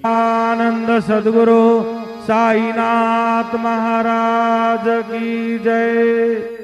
आनंद सद्गुरु साईनाथ महाराज की जय।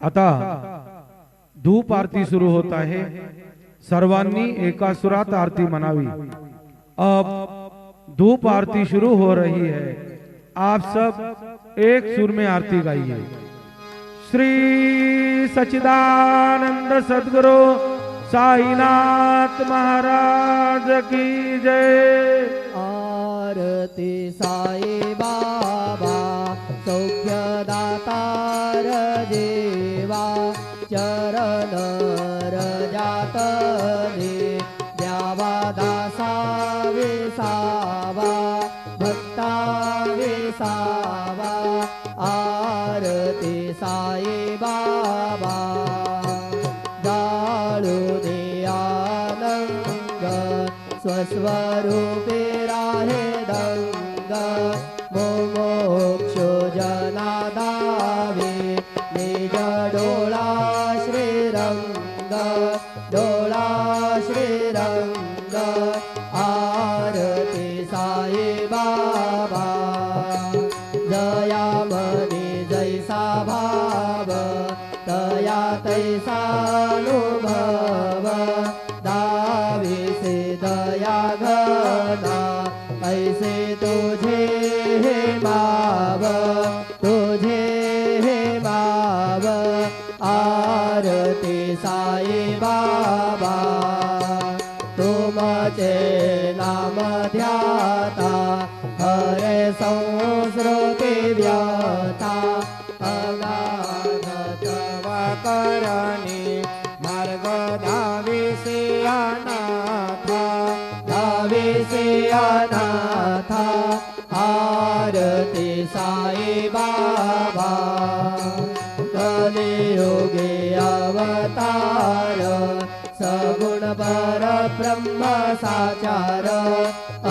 आता धूप आरती सुरू होत आहे। सर्वांनी एका सुरात आरती मनावी। अब धूप आरती शुरू हो रही है। आप सब एक सुर में आरती गाइए। श्री सच्चिदानंद सद्गुरु साईनाथ महाराज की जय। आरती साई बाबा सौख्यदातार देवा चरण रजात दे द्यावा दासा विसावा भक्ता विसावा। आरती साई बाबा जाळू दे आनंद स्वस्वरूपे राहे दंग मोक्ष जना दावे निज डोळा श्रीरंग डोळा श्रीरंग। आरती साई बाबा जया मनी जैसा भाव तया तैसा अनुभव दावी से दया घना ऐसे तुझे हे माव तुझे हे माव। आरती साई बाबा तुमचे नाम ध्याता हरे संस्कृती व्याता अगाध तव करणी मार्ग धाविसे अनाथा धाविसे अनाथा। आरती साई बाबा कलियुगे अवतार सगुण पर ब्रह्म साचार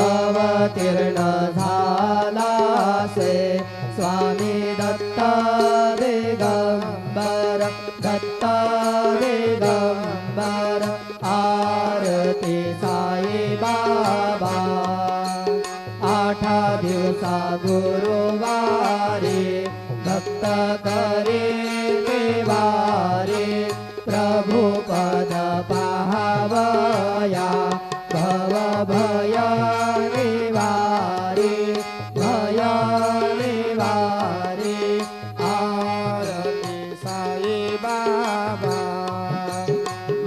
अवतीर्ण झाला से स्वामी दत्त दिगंबर दत्त दिगंबर। आरती साई बाबा आठा दिवसा गुरुवारी भक्त करे देवारे प्रभु पद पाहावया भव भय निवारे भय निवारे। आरती साई बाबा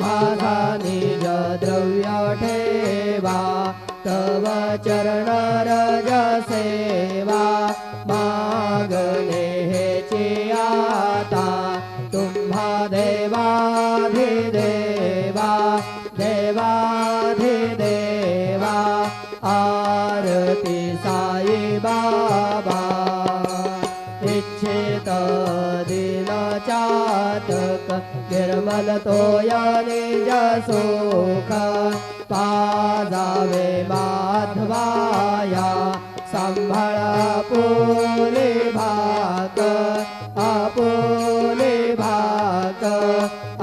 माझा निज द्रव्य ठेवा तव चरण रज सेवा मागणे हेची आता तुम्हा देवाधिदेवा देवाधिदेवा। आरती साई बाबा इच्छित दिन चातक निर्मल तोया निज सुख पाजावे माधवाया सांभाळ आपुले भाक आपुले भाक।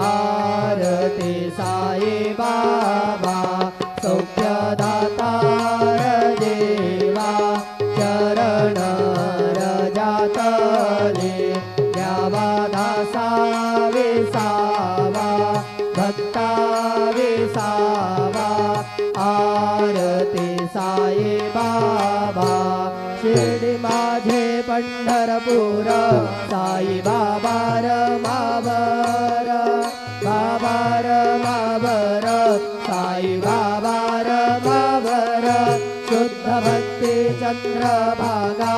आरती साई बाबा सौख्यदातार देवा चरण रजात दे द्यावा दासा शिर्डी माझे पंढरपूर साई बाबा रमावर बाबा रमावर साई बाबा रमावर शुद्ध भक्ती चंद्रभागा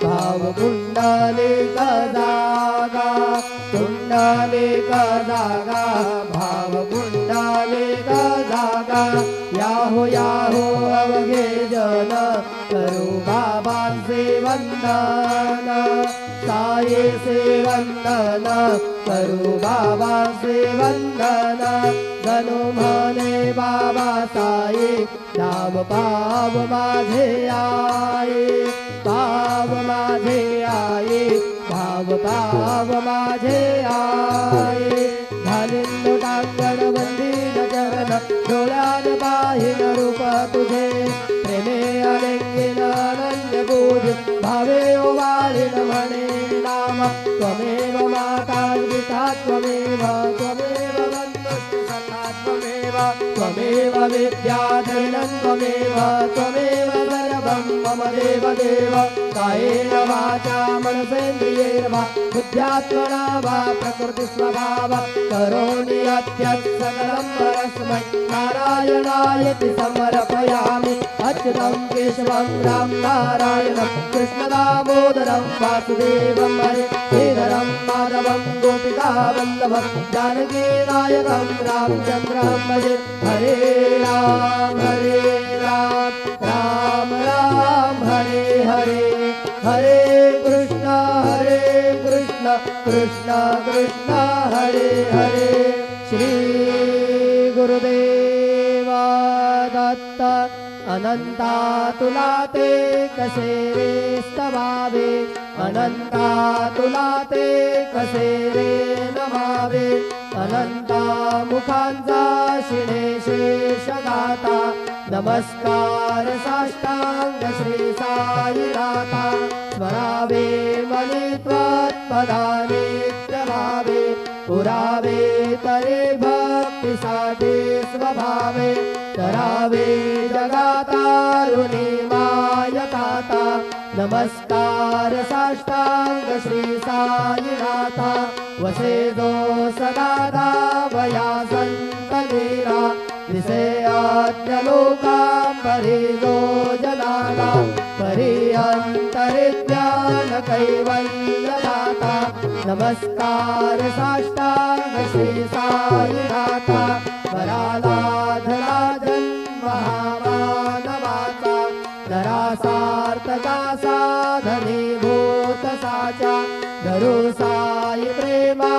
भाव कुंडलिक जागा कुंडलिक जागा भाव कुंडलिक जागा याहो याहो अवघे जन करू बाबांचे वंदन साई से वंदन करू बाबांचे वंदन जणू म्हणे बाबा साई नाम पाव माझे आई पाव माझे आई भाव पाव माझे आई घालिंद टांगण वंदीन चरण डोळ्यान पाहिन रूप तुझे प्रेमे अलिंगिन अनन्य पूज भावे ओवाळीन म्हणे नाम त्वमेव माता पिता त्वमेव त्वमेव बन्धुश्च सखा त्वमेव त्वमेव विद्याधरिणं त्वमेव त्वमेव सर्वं मम देव देव कायेन वाचा मनसेन्द्रियैर्वा बुद्ध्यात्मना वा प्रकृतिस्वभाव करोमि यद्यत् सकलं परस्मै नारायणायति समर्पयामि अच्युतं केशवं राम नारायणं कृष्णदामोदरं वासुदेवं हरे श्रीधरं माधवं गोपिकावल्लभं जानकीनायकं रामचन्द्रं भजे हरे राम राम राम हरे हरे हरे कृष्ण कृष्ण कृष्ण हरे हरे श्री गुरुदेव दत्त अनंता तुला ते कसे रे स्तवावे अनंता तुला ते कसे रे नमावे अनंता मुखांचा शिणे शेष गाता नमस्कार साष्टांग श्री साईनाथा स्मरावे मनी त्वत्पदानि नित्यभावे पुरावे तरे भक्तीसाठी स्वभावे करावे जगातारुणी मायकाता नमस्कार साष्टांग श्री साईनाथा वसे जो सदा वया संत लीला दिसे आज्ञ लोकांबरी जो जनाला परी अंतरिज्ञान कैवल्य दाता नमस्कार साष्टांग श्री साईनाथा वरालाधला जन्म महामानवाचा नरासार्थका साधने भूत साचा धरू साई प्रेमा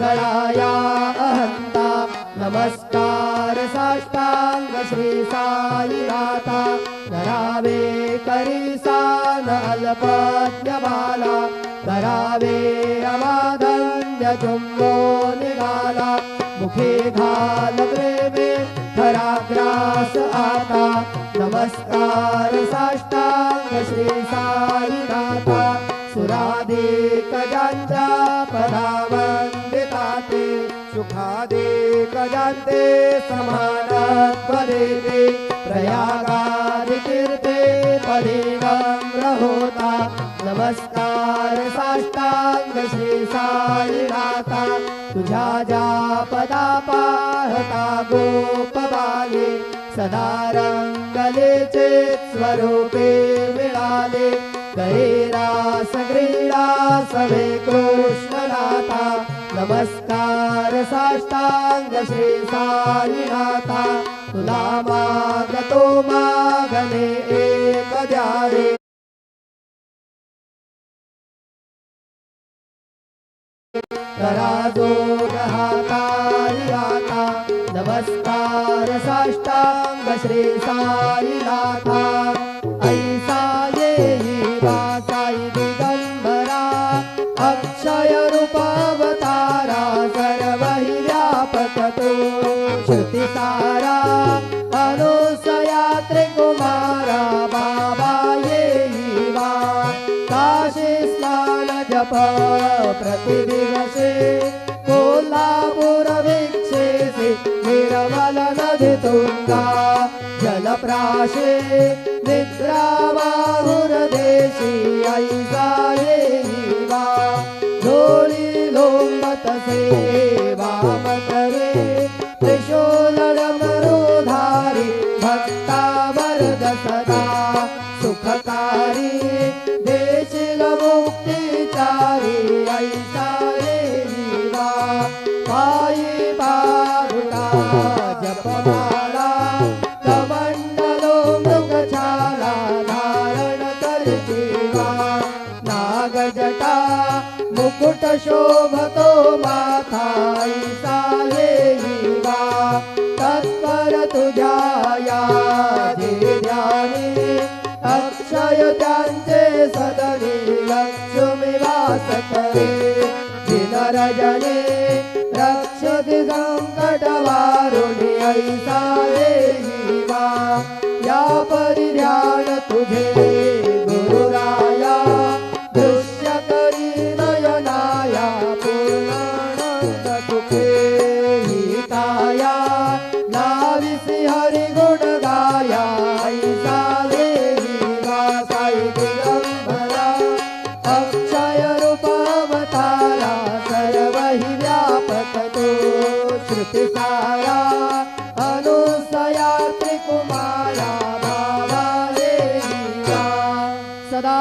गळाया अहंता नमस्कार साष्टांग श्री साईनाथा धरावे करीसान अल्पज्ञ बाला धरावे अमाधन्य चुंबो निघाला मुखे घाल प्रेमे खराग्रास आता नमस्कार साष्टांग श्री साईनाथा सुराधिक ज्यांच्या पदावंदिताते सुखाधिक ज्यांचे समानत्व देते प्रयागादि कीर्ते पदी नम्र होता नमस्कार साष्टांग श्री साईनाथा तुझ्या ज्या पदा पाहता गोप बाले सदा रंगलेचे स्वरूपे मिळाले कैरास क्रीडा सवे कृष्णनाथा नमस्कार साष्टांग श्री साईनाथा तुला मागतो मागणे एक द्यावे कराजोग हातारी आता नमस्कार साष्टांग श्री साईनाथा ऐसा येई वासाई दिगंबरा अक्षय रूपावतारा सर्व हि व्यापक तो श्रुती सारा अनुसया त्रिकुमारा बाबा येई वा काशी स्नान जप प्रतिदिवसे कोल्हापूर वीक्षेसी निर्मल नदी तुंगा जलप्राशे निद्रामाहुरदेशी ऐसा येई वा धोळी लोंबतसे वामकरे त्रिशूलमरोधारी भक्ता वरद सदा सुखकारी देशील मुक्तिचारी ऐसा येई वा पायी पादुका जपमाला कमंडलो मृगछाला धारण करती वा नागजटा मुकुट शोभतो माथा ऐसा येई वा तत्पर तुझ्या या ध्यानी अक्षय त्यांचे सदनी लक्ष्मी वास करे दिनरजने रक्षति संकट वारुणी ऐसा येई वा या परिध्यान तुझे गुरुराया दृश्य करी नयनाया पूर्णानंद सुखे हिताया नाविसी हरि गुण गाया ऐसा येई वा साई दिगंबरा अक्षय रूप अवतारा सर्व हि व्यापक तो श्रुति सारा अनुसया त्रिकुमारा भावा येई वा सदा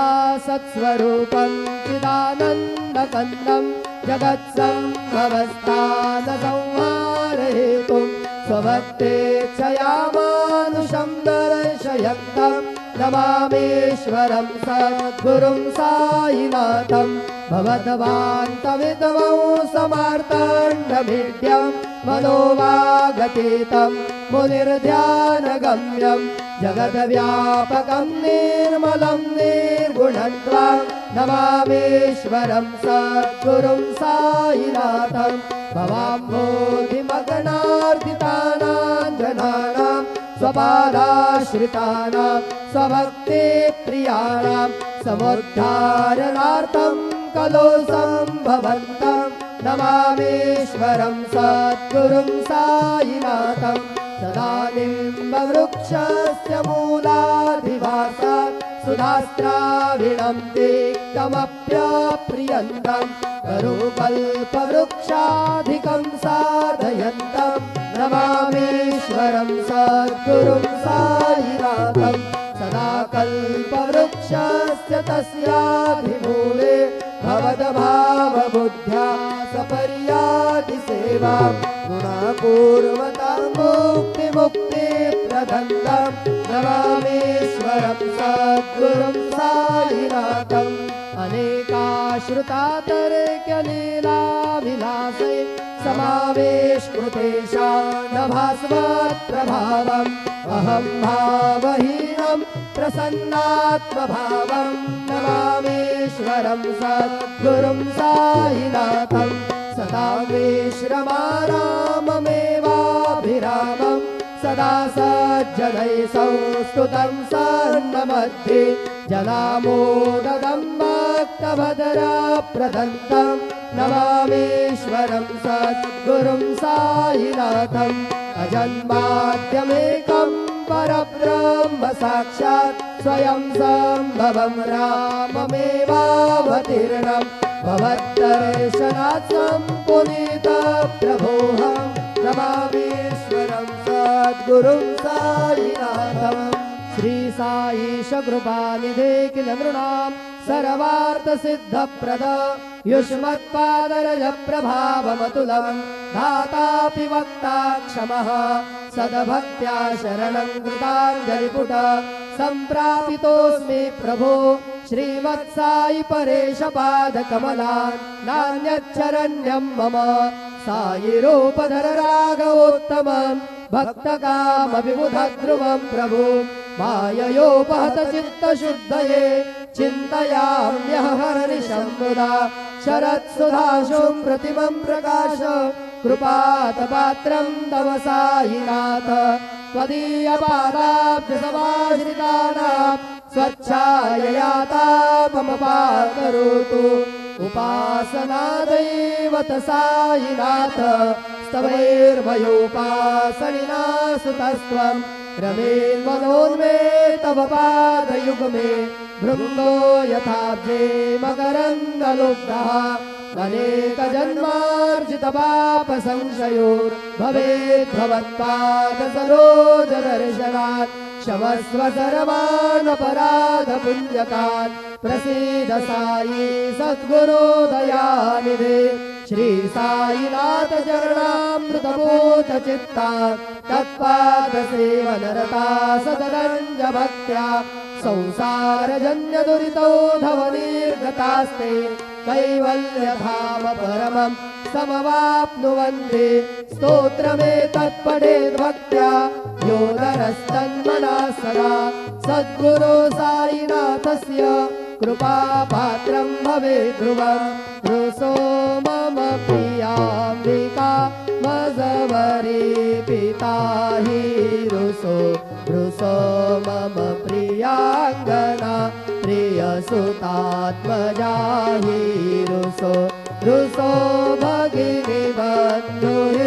सत्स्वरूपं चिदानन्दकन्दं जगत्संभवस्थानसंहारहेतुं स्वभक्तेच्छया मानुषं दर्शयन्तं नमामीश्वरं सद्गुरुं साईनाथं भवद्वान्तविद्वं समार्ताण्डमीड्यं मनोवागतीतं मुनिर्ध्यानगम्यं जगद्व्यापकं निर्मलं निर्गुणं त्वां नमामीश्वरं सद्गुरुं साईनाथं भवाम्भोधिमग्नार्दितानां जनानां स्वपादाश्रितानां स्वभक्तिप्रियाणां समुद्धारणार्थं कलो सम्भवन्तं नमामीश्वरं सद्गुरुं साईनाथं सदा निम्बवृक्षस्य मूलाधिवासात् सुधास्त्राविणं तिक्तमप्यप्रियन्तं करुकल्पवृक्षाधिकं साधयन्तं नमामीश्वरं सद्गुरुं साईनाथं सदा कल्पवृक्षस्य तस्याधिमूले भवद्भावबुद्ध्या सपर्यादि सेवा गुणापूर्वतां मुक्तिप्रदन्तं नमामीश्वरं सद्गुरुं साईनाथम् अनेकाश्रुतातर्क्यलीलाविलासे समावेशकृतेषा नभास्वत्प्रभावम् अहं भावहीनं प्रसन्नात्मभावं नमामीश्वरं सद्गुरुं साईनाथं सदा विश्रमाराममेवाभिरामं सदा सज्जनैः संस्तुतं सन्नमध्ये जनामोदगं भक्तभद्रप्रदन्तं नमामीश्वरं सद्गुरुं साईनाथम् अजन्माद्यमेकं परब्रह्म साक्षात् स्वयं सम्भवं राममेवावतीर्णं भवद्दर्शनात् सम्पुनीतप्रभोऽहं नमामीश्वरं सद्गुरुं साईनाथम् श्री साईश कृपानिधे किल नृणां सर्वार्थसिद्धप्रद युष्मत्पादरजप्रभावमतुलं धातापि वक्ता क्षमः सद्भक्त्या शरणं कृताञ्जलिपुट सम्प्रापितोऽस्मि प्रभो श्रीमत्साई परेशपादकमलान् नान्यच्छरण्यं मम सायिरूपधर राघवोत्तमं भक्तकामविबुधध्रुवं प्रभु माययोपहत चित्तशुद्धये चिन्तयाम्यहर्निशं मुदा शरत्सुधाशुं प्रतिमं प्रकाश कृपातपात्रं तव साईनाथ त्वदीयपादाब्जसमाश्रितानां स्वच्छायया तापमपाकरोतु उपासनादैवत साईनाथ स्तवैर्मयोपासनिना सुतस्त्वं रमेन् मनोन्मे तव पादयुग्मे भृङ्गो यथाब्जे मकरन्दलुब्धः अनेकजन्मार्जितपापसंशयोर्भवेत् भवत्पादसरोजदर्शनात् क्षमस्व सर्वानपराधपुण्यकान् प्रसीद साई सद्गुरो दयानिधे श्री साईनाथ चरणामृतपूत चित्ता तत्पादसेवनरता सदरञ्ज भक्त्या संसारजन्य दुरितौ धवनिर्गतास्ते कैवल्यधाम परमं समवाप्नुवन्ति स्तोत्रमेतत्पठेद् भक्त्या यो नरस्तन्मना सदा सद्गुरो साईनाथस्य कृपापात्रं भवेत् ध्रुवम् रुसो मम प्रियाम्बिका मजवरी पिता हि रुसो मम प्रियाङ्गना प्रियसुतात्मजा हि रुसो भगिनी बन्धुः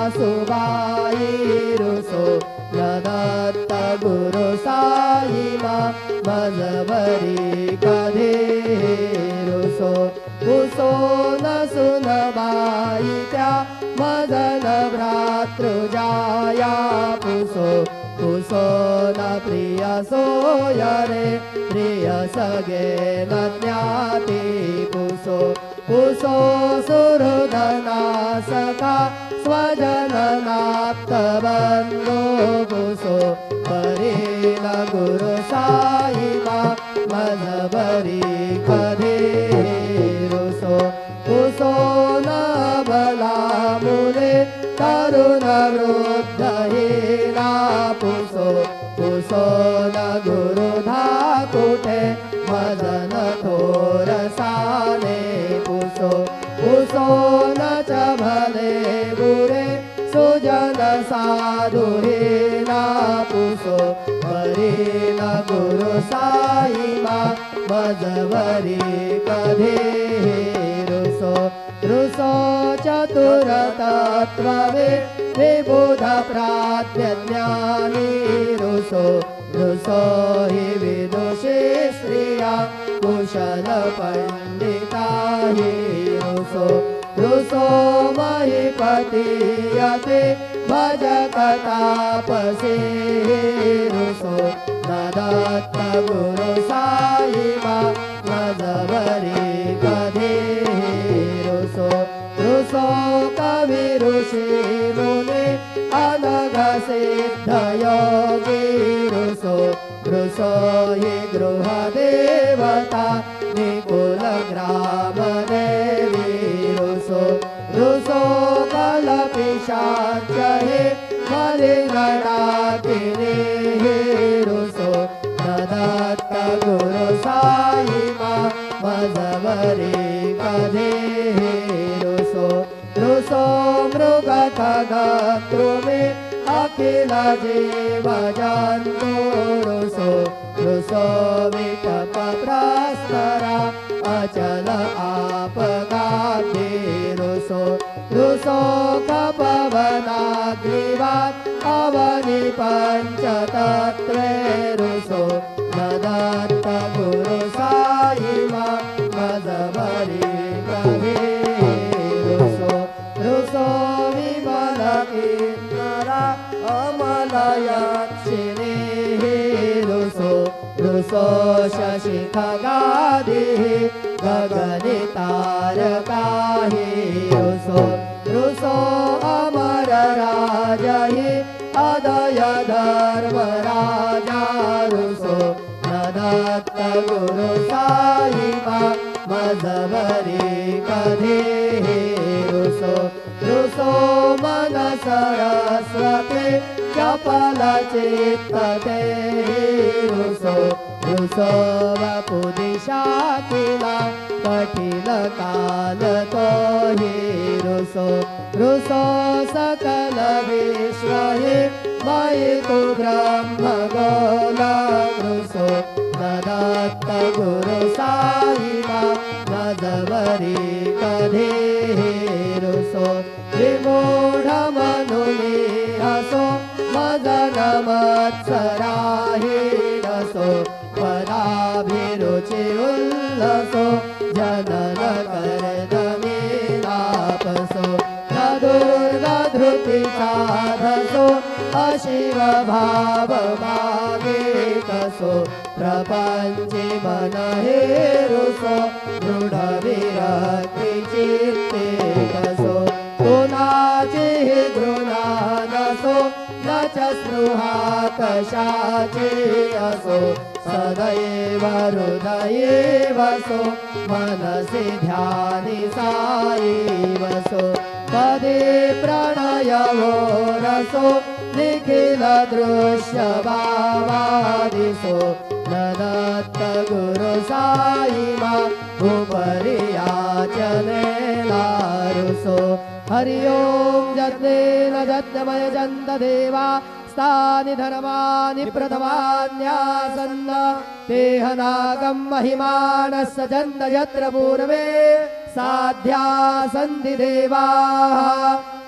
श्वशुरसासुबाई रुसो न दत्त गुरु साई मा मजवरी कधे रुसो पुसो न सुनबाई त्या मदन भ्रातृजाया पुसो न प्रिय सोयरे प्रिय सगे न ज्ञाति पुसो सुहृदना सखा स्वजननाप्तबन्धो पुसो परेण गुरु साई मा मजवरी कधे रुसो न बलामुले तरुण वृद्धहीना पुसो न गुरु धाकुटे मदन थोरसाने पुसो न च भले बुरे सुजन साधुहीना पुसो परेण गुरु साई मा मजवरी कधे रुसो चतुरतत्त्ववे विबुध प्राज्ञानी रुसो हि विदुषे श्रिया कुशल पंडिता हि रुसो महीपतीयते भजकतापसे रुसो न दत्त गुरु साई मा मजवरी कधे रुसो कवि ऋषि मुनि अनघ सिद्ध योगी रुसो हि गृह देवता निकुल ग्राम देवी रुसो कलपिशाच हे मलिगणाकिनी रुसो न दत्त गुरु साई मा मजवरी कधे रुसो मृगखगद्रुमे अखिल जीव जन्तु रुसो विटप प्रस्तरा अचल आपगाधे रुसो कपवनाग्निवात् अवनि पञ्चतत्त्वे रुसो न दत्त गुरु साई मा मजवरी कधे रुसो विमल किन्नरा अमलयक्षिणी रुसो शशि खगादिः गगनि तारका रुसो अमर राज हि अदय धर्मराजा रुसो न दत्त गुरु साई मा मजवरी कधे रुसो मन सरस्वती चपल चित्तते रुसो वपुदिशा किला कठिन काल तो हि रुसो सकल विश्व हि मयि तु ब्रह्म गोला रुसो न दत्त गुरु साई मा मजवरी कधे रुसो विमूढ मनुनि हसो मत्सराहीणसो पदाभिरुचि उल्लसो जनन कर्दमेलापसो न दुर्गधृति साधसो अशिव भाव मागेतसो प्रपंचि मन हेरुसो दृढ विरक्ति चित्ते कसो कुणाचि गृणानसो न च स्पृहा कशाचि असो सदैव हृदये वसो मनसि ध्यानि साई वसो पदे प्रणयवो रसो निखिल दृश्य भावादिसो न दत्त गुरु साई मा उपरि याचने लारुसो हरि ओम जत्नेन जत्नमय जन्त देवा स्थानि धर्मानि प्रथमान्यासन्न तेहनागं महिमानः सजन्त यत्र पूर्वे साध्या सन्ति देवाः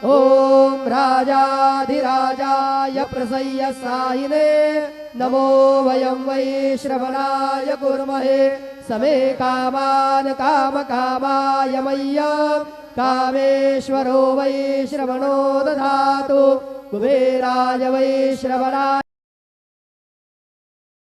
ॐ राजाधिराजाय प्रसय्य सायिने नमो वयं वै श्रवणाय कुर्महे समे कामान् कामकामाय मय्यं कामेश्वरो वै श्रवणो दधातु कुबेराय वै श्रवणाय